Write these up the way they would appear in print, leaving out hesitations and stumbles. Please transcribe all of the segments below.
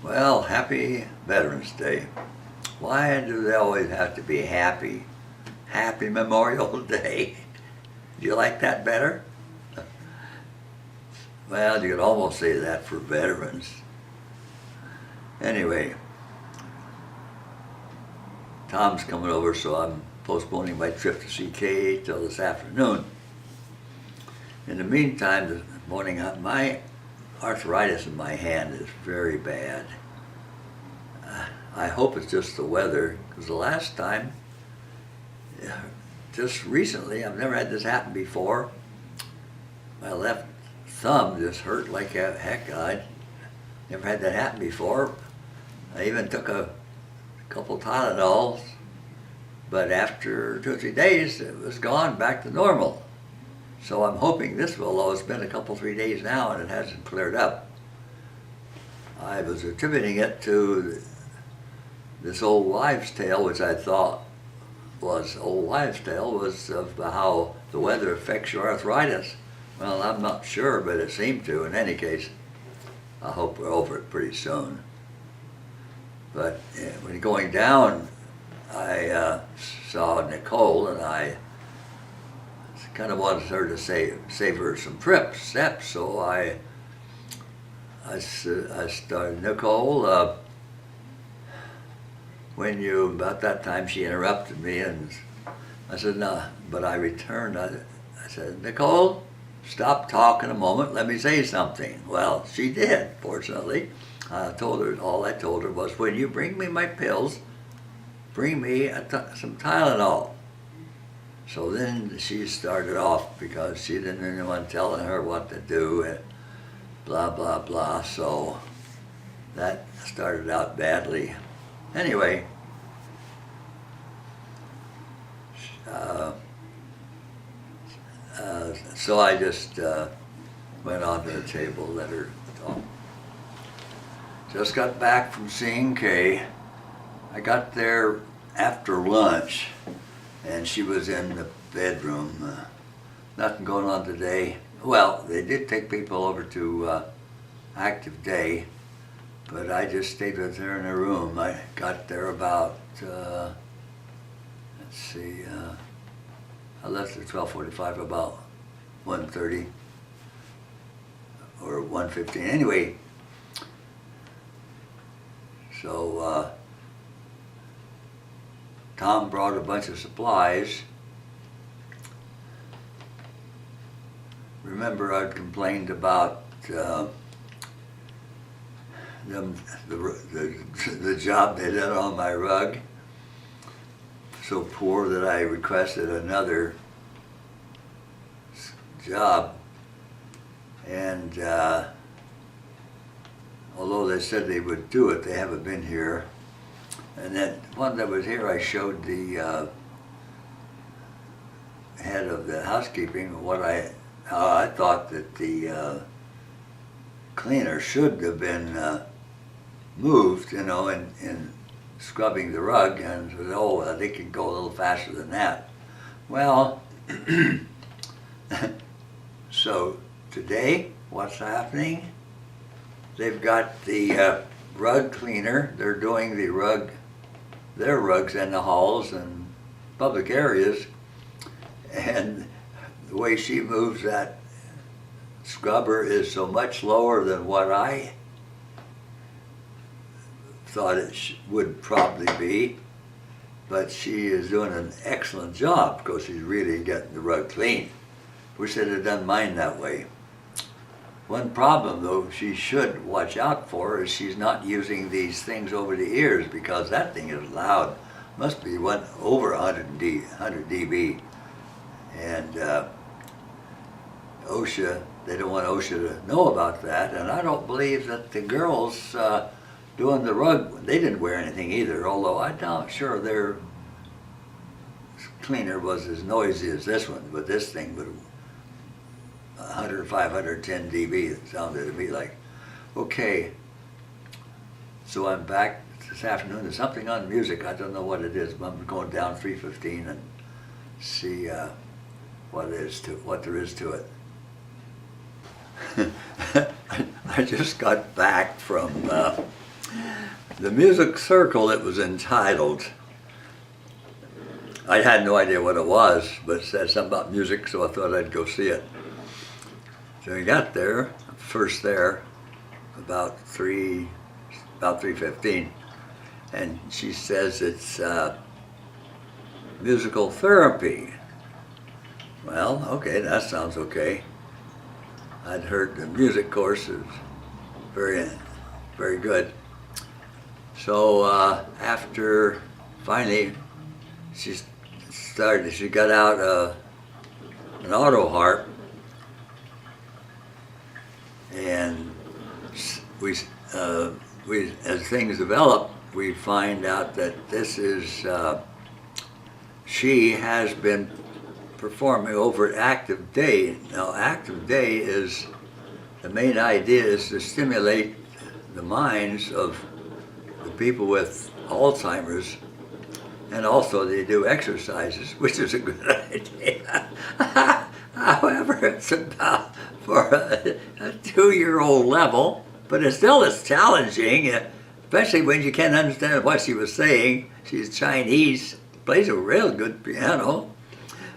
Well, happy Veterans Day. Why do they always have to be happy? Happy Memorial Day. Do you like that better? Well, you could almost say that for veterans. Anyway, Tom's coming over, so I'm postponing my trip to see Kay till this afternoon. In the meantime, this morning, my arthritis in my hand is very bad. I hope it's just the weather, because the last time, just recently, I've never had this happen before. My left thumb just hurt like heck. I never had that happen before. I even took a couple Tylenols, but after 2 or 3 days, it was gone back to normal. So I'm hoping this will, although it's been a couple, 3 days now and it hasn't cleared up. I was attributing it to this old wives' tale, which I thought was old wives' tale, was of how the weather affects your arthritis. Well, I'm not sure, but it seemed to. In any case, I hope we're over it pretty soon. But when going down, I saw Nicole, and I kind of wanted her to save her some steps. So I started, Nicole, about that time she interrupted me, and I said, no, but I returned. I said, Nicole, stop talking a moment, let me say something. Well, she did, fortunately. All I told her was, when you bring me my pills, bring me some Tylenol. So then she started off because she didn't want anyone telling her what to do and blah, blah, blah. So that started out badly. Anyway, so I just went on to the table, let her talk. Just got back from seeing Kay. I got there after lunch, and she was in the bedroom. Nothing going on today. Well, they did take people over to Active Day, but I just stayed with her in her room. I got there about, let's see, I left at 12:45, about 1:30 or 1:15. Anyway, so Tom brought a bunch of supplies. Remember, I'd complained about the job they did on my rug. So poor that I requested another job. And although they said they would do it, they haven't been here. And that one that was here, I showed the head of the housekeeping how I thought that the cleaner should have been moved, in scrubbing the rug, and said, oh, they can go a little faster than that. Well, so today, what's happening? They've got the rug cleaner. They're doing their rugs in the halls and public areas, and the way she moves that scrubber is so much lower than what I thought it would probably be, but she is doing an excellent job because she's really getting the rug clean. Wish they'd have done mine that way. One problem, though, she should watch out for is she's not using these things over the ears, because that thing is loud. Must be over 100 dB. And OSHA, they don't want OSHA to know about that, and I don't believe that the girls doing the rug, they didn't wear anything either, although I'm not sure their cleaner was as noisy as this one, but this thing would 105, 110 dB, it sounded to me like. Okay, so I'm back this afternoon. There's something on music, I don't know what it is, but I'm going down 315 and see what there is to it. I just got back from The music circle, it was entitled. I had no idea what it was, but it said something about music, so I thought I'd go see it. So we got there, first there, about 3:15, and she says it's musical therapy. Well, okay, that sounds okay. I'd heard the music course is very, very good. So after finally she got out an auto harp, and we as things develop, we find out that this is she has been performing over active day. Now, active day is, the main idea is to stimulate the minds of the people with Alzheimer's, and also they do exercises, which is a good idea. However, it's about for a 2-year-old level, but it's challenging, especially when you can't understand what she was saying. She's Chinese, plays a real good piano.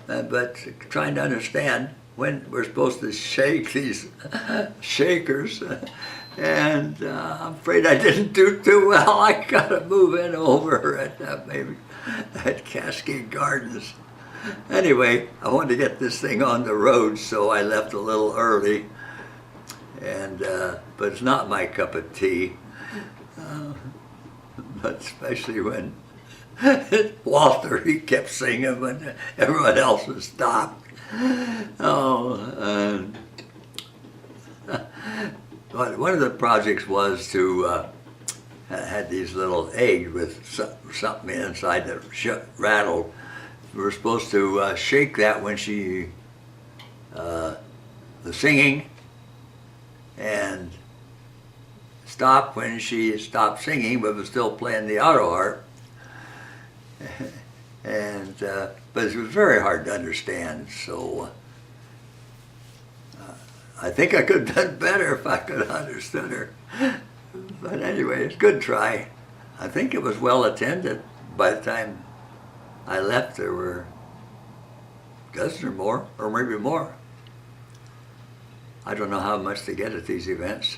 But trying to understand when we're supposed to shake these shakers, and I'm afraid I didn't do too well. I got to move in over at Cascade Gardens. Anyway, I wanted to get this thing on the road, so I left a little early. And but it's not my cup of tea, but especially when Walter, he kept singing when everyone else was stopped. But one of the projects was to had these little eggs with something inside that rattled. We were supposed to shake that when she was singing, and stop when she stopped singing but was still playing the auto harp. And but it was very hard to understand, so I think I could have done better if I could have understood her. But anyway, it's a good try. I think it was well attended. By the time I left, there were a dozen or more, or maybe more. I don't know how much they get at these events.